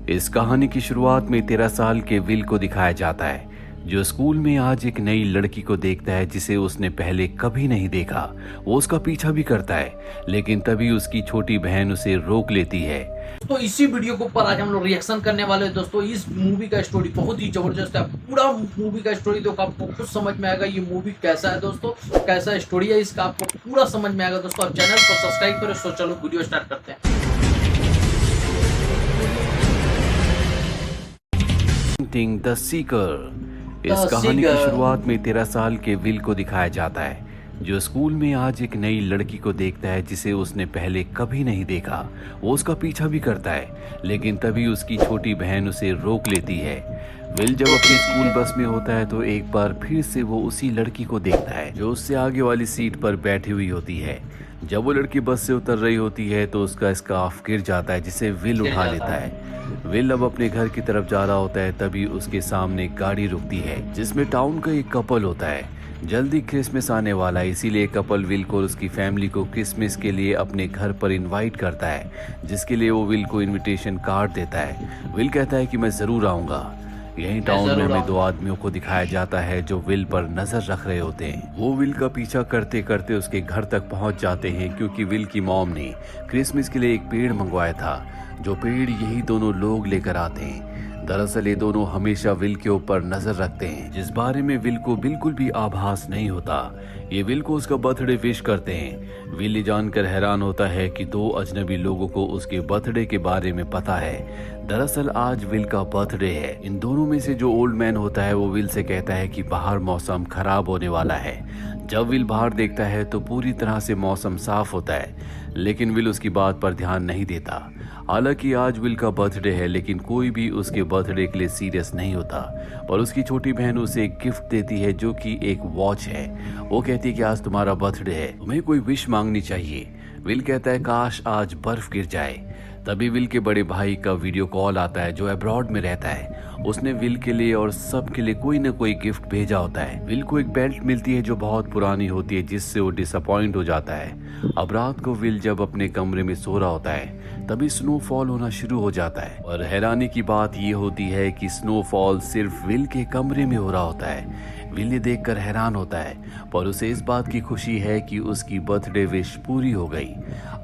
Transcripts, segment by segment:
इस कहानी की शुरुआत में 13 साल के विल को दिखाया जाता है, जो स्कूल में आज एक नई लड़की को देखता है जिसे उसने पहले कभी नहीं देखा। वो उसका पीछा भी करता है, लेकिन तभी उसकी छोटी बहन उसे रोक लेती है। तो इसी वीडियो के ऊपर आज हम लोग रिएक्शन करने वाले हैं दोस्तों। इस मूवी का स्टोरी बहुत ही जबरदस्त है। पूरा मूवी का स्टोरी देखो, आपको खुद समझ में आएगा ये मूवी कैसा है दोस्तों, कैसा स्टोरी है इसका, आपको पूरा समझ में आएगा दोस्तों। आप चैनल को सब्सक्राइब करो। सो चलो वीडियो स्टार्ट करते हैं। The seeker. इस कहानी की शुरुआत में 13 साल के विल को दिखाया जाता है, जो स्कूल में आज एक नई लड़की को देखता है जिसे उसने पहले कभी नहीं देखा। वो उसका पीछा भी करता है, लेकिन तभी उसकी छोटी बहन उसे रोक लेती है। विल जब अपनी स्कूल बस में होता है तो एक बार फिर से वो उसी लड़की को देखता है जो उससे आगे वाली सीट पर बैठी हुई होती है। जब वो लड़की बस से उतर रही होती है तो उसका स्कार्फ गिर जाता है, जिसे विल उठा लेता है। विल अब अपने घर की तरफ जा रहा होता है, तभी उसके सामने गाड़ी रुकती है जिसमें टाउन का एक कपल होता है। जल्दी क्रिसमस आने वाला है, इसीलिए कपल विल को और उसकी फैमिली को क्रिसमस के लिए अपने घर पर इनवाइट करता है, जिसके लिए वो विल को इनविटेशन कार्ड देता है। विल कहता है कि मैं जरूर आऊंगा। यहीं टाउन में हमें दो आदमियों को दिखाया जाता है जो विल पर नजर रख रहे होते हैं। वो विल का पीछा करते करते उसके घर तक पहुंच जाते हैं, क्योंकि विल की मॉम ने क्रिसमस के लिए एक पेड़ मंगवाया था, जो पेड़ यही दोनों लोग लेकर आते हैं। दरअसल ये दोनों हमेशा विल के ऊपर नजर रखते हैं, जिस बारे में विल को बिल्कुल भी आभास नहीं होता। ये विल को उसका बर्थडे विश करते हैं। विल ये जानकर हैरान होता है कि दो अजनबी लोगों को उसके बर्थडे के बारे में पता है। दरअसल आज विल का बर्थडे है। इन दोनों में से जो ओल्ड मैन होता है वो विल से कहता है कि बाहर मौसम खराब होने वाला है। जब विल बाहर देखता है तो पूरी तरह से मौसम साफ होता है, लेकिन विल उसकी बात पर ध्यान नहीं देता। हालांकि आज विल का बर्थडे है, लेकिन कोई भी उसके बर्थडे के लिए सीरियस नहीं होता। पर उसकी छोटी बहन उसे एक गिफ्ट देती है, जो कि एक वॉच है। वो कहती है कि आज तुम्हारा बर्थडे है, तुम्हें कोई विश मांगनी चाहिए। विल कहता है काश आज बर्फ गिर जाए। तभी विल के बड़े भाई का वीडियो कॉल आता है, जो अब्रॉड में रहता है। उसने विल के लिए और सब के लिए कोई न कोई गिफ्ट भेजा होता है। विल को एक बेल्ट मिलती है जो बहुत पुरानी होती है, जिससे वो डिसअपॉइंट हो जाता है। अब रात को विल जब अपने कमरे में सो रहा होता है, तभी स्नोफॉल होना शुरू हो जाता है। और हैरानी की बात ये होती है कि स्नोफॉल सिर्फ विल के कमरे में हो रहा होता है। विल ये देखकर हैरान होता है, पर उसे इस बात की खुशी है कि उसकी बर्थडे विश पूरी हो गई।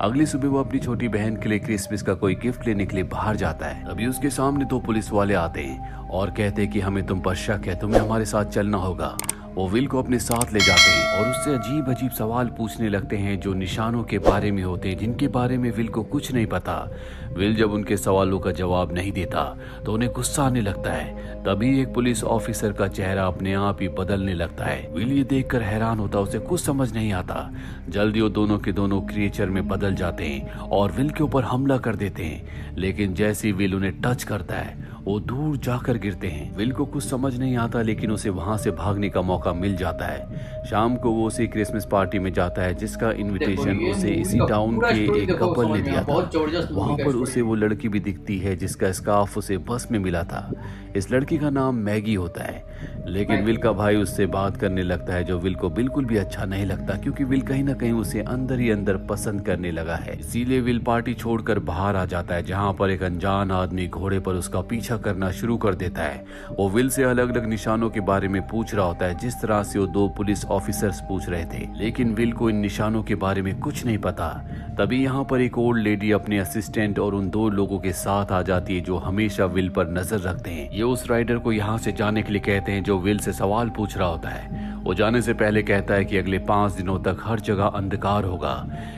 अगली सुबह वो अपनी छोटी बहन के लिए क्रिसमस का कोई गिफ्ट लेने के लिए बाहर जाता है। तभी उसके सामने दो पुलिस वाले आते हैं और कहते हैं कि हमें तुम पर शक है, तुम्हें हमारे साथ चलना होगा। वो विल को अपने साथ ले जाते हैं और उससे अजीब अजीब सवाल पूछने लगते हैं, जो निशानों के बारे में होते हैं, जिनके बारे में विल को कुछ नहीं पता। विल जब उनके सवालों का जवाब नहीं देता तो उन्हें गुस्सा आने लगता है। तभी एक पुलिस ऑफिसर का चेहरा अपने आप ही बदलने लगता है। विल ये देखकर हैरान होता, उसे कुछ समझ नहीं आता। जल्दी वो दोनों के दोनों क्रिएचर में बदल जाते हैं और विल के ऊपर हमला कर देते हैं। लेकिन जैसे ही विल उन्हें टच करता है, वो दूर जाकर गिरते हैं। विल को कुछ समझ नहीं आता, लेकिन उसे वहां से भागने का मौका मिल जाता है। शाम को वो उसी क्रिसमस पार्टी में जाता है, जिसका इनविटेशन उसे इसी टाउन के एक कपल ने दिया था। वहां पर उसे वो लड़की भी दिखती है जिसका स्कार्फ उसे बस में मिला था। इस लड़की का नाम मैगी होता है, लेकिन विल का भाई उससे बात करने लगता है, जो विल को बिल्कुल भी अच्छा नहीं लगता, क्योंकि विल कहीं ना कहीं उसे अंदर ही अंदर पसंद करने लगा है। इसीलिए विल पार्टी छोड़कर बाहर आ जाता है, जहाँ पर एक अनजान आदमी घोड़े पर उसका पीछा करना शुरू कर देता है। वो विल से अलग अलग निशानों के बारे में पूछ रहा होता है, जिस तरह से वो दो पुलिस ऑफिसर्स पूछ रहे थे, लेकिन विल को इन निशानों के बारे में कुछ नहीं पता। तभी यहाँ पर एक ओल्ड लेडी अपने असिस्टेंट और उन दो लोगों के साथ आ जाती है, जो हमेशा विल पर नजर रखते हैं। ये उस राइडर को यहाँ से जाने के लिए कहते हैं, जो विल से सवाल पूछ रहा होता है। वो जाने से पहले कहता है कि अगले 5 दिनों तक हर जगह अंधकार होगा।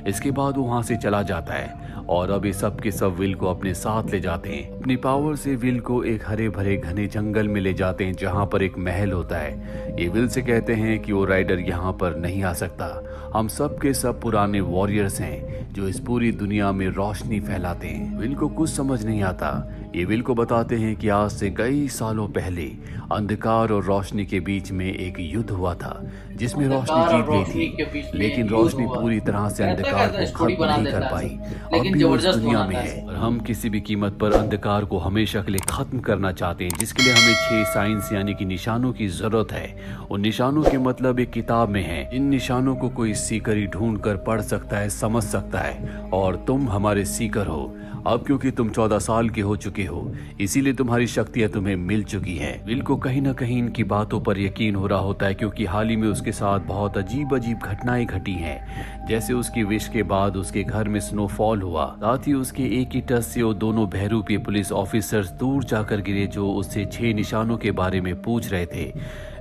इसके बाद वो वहां से चला जाता है और अब ये सब के सब विल को अपने साथ ले जाते हैं। अपनी पावर से विल को एक हरे भरे घने जंगल में ले जाते हैं, जहाँ पर एक महल होता है। ये विल से कहते हैं कि वो राइडर यहाँ पर नहीं आ सकता। हम सब के सब पुराने वॉरियर्स हैं, जो इस पूरी दुनिया में रोशनी फैलाते हैं। विल को कुछ समझ नहीं आता। ये विल को बताते हैं कि आज से कई सालों पहले अंधकार और रोशनी के बीच में एक युद्ध हुआ था, जिसमें रोशनी जीत गई थी, लेकिन रोशनी पूरी तरह से अंधकार को खत्म नहीं कर पाई। अब भी उस दुनिया में है और हम किसी भी कीमत पर अंधकार को हमेशा के लिए खत्म करना चाहते हैं, जिसके लिए हमें 6 साइंस यानी कि निशानों की जरूरत है। उन निशानों के मतलब एक किताब में है। इन निशानों को कोई सीकर ही ढूंढ कर पढ़ सकता है, समझ सकता है, और तुम हमारे सीकर हो। अब क्योंकि तुम 14 साल के हो चुके हो, इसीलिए तुम्हारी शक्तियां तुम्हें मिल चुकी हैं। विल को कहीं ना कहीं इनकी बातों पर यकीन हो रहा होता है, क्योंकि हाल ही में उसके साथ बहुत अजीब अजीब घटनाएं घटी हैं। जैसे उसकी विश के बाद उसके घर में स्नोफॉल हुआ, साथ ही उसके एक ही टच से वो दोनों बहरूपी पुलिस ऑफिसर्स दूर जाकर गिरे जो उससे 6 निशानों के बारे में पूछ रहे थे।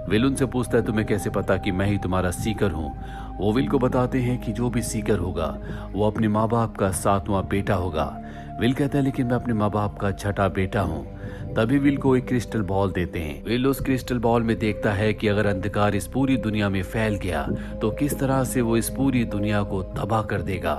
विल उनसे पूछता है, तुम्हें कैसे पता कि मैं ही तुम्हारा सीकर हूँ? वो विल को बताते हैं कि जो भी सीकर होगा वो अपने माँ बाप का 7वां बेटा होगा। विल कहता है, लेकिन मैं अपने माँ बाप का 6ठा बेटा हूँ। तभी विल को एक क्रिस्टल बॉल देते हैं। विल उस क्रिस्टल बॉल में देखता है कि अगर अंधकार इस पूरी दुनिया में फैल गया तो किस तरह से वो इस पूरी दुनिया को तबाह कर देगा।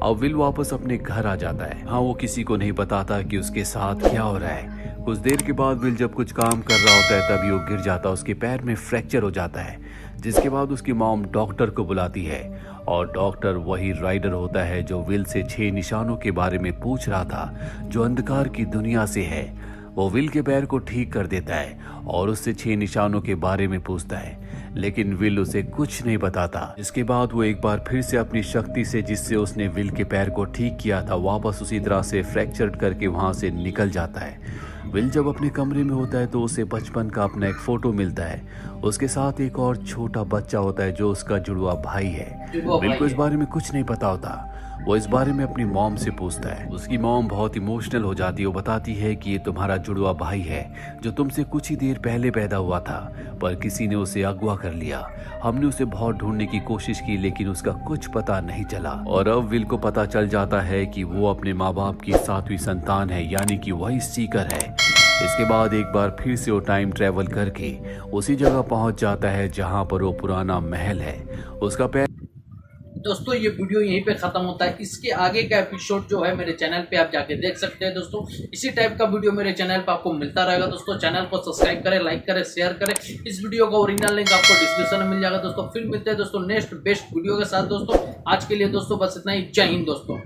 अब विल वापस अपने घर आ जाता है। हाँ, वो किसी को नहीं बताता कि उसके साथ क्या हो रहा है। कुछ देर के बाद विल जब कुछ काम कर रहा होता है तभी वो गिर जाता है, उसके पैर में फ्रैक्चर हो जाता है, जिसके बाद उसकी मॉम डॉक्टर को बुलाती है और डॉक्टर वही राइडर होता है जो विल से 6 निशानों के बारे में पूछ रहा था, जो अंधकार की दुनिया से है। वो विल के पैर को ठीक कर देता है और उससे 6 निशानों के बारे में पूछता है, लेकिन विल उसे कुछ नहीं बताता। इसके बाद वो एक बार फिर से अपनी शक्ति से, जिससे उसने विल के पैर को ठीक किया था, वापस उसी तरह से फ्रैक्चर करके वहां से निकल जाता है। विल जब अपने कमरे में होता है तो उसे बचपन का अपना एक फोटो मिलता है। उसके साथ एक और छोटा बच्चा होता है जो उसका जुड़वा भाई है। विल को इस बारे में कुछ नहीं पता होता। वो इस बारे में अपनी मॉम से पूछता है। उसकी मॉम बहुत इमोशनल हो जाती है। वो बताती है कि ये तुम्हारा जुड़वा भाई है जो तुमसे कुछ ही देर पहले पैदा हुआ था, पर किसी ने उसे अगवा कर लिया। हमने उसे बहुत ढूंढने की कोशिश की लेकिन उसका कुछ पता नहीं चला। और अब विल को पता चल जाता है कि वो अपने माँ बाप की 7वीं संतान है, यानी कि वही सीकर है। इसके बाद एक बार फिर से वो टाइम ट्रेवल करके उसी जगह पहुंच जाता है जहां पर वो पुराना महल है। उसका पैर दोस्तों ये वीडियो यहीं पे खत्म होता है। इसके आगे का एपिसोड जो है मेरे चैनल पे आप जाके देख सकते हैं। दोस्तों इसी टाइप का वीडियो मेरे चैनल पे आपको मिलता रहेगा। दोस्तों चैनल को सब्सक्राइब करें, लाइक करें, शेयर करें। इस वीडियो का ओरिजिनल लिंक आपको डिस्क्रिप्शन में मिल जाएगा। दोस्तों फिर मिलते हैं दोस्तों नेक्स्ट बेस्ट वीडियो के साथ। दोस्तों आज के लिए दोस्तों बस इतना ही। जय हिंद दोस्तों।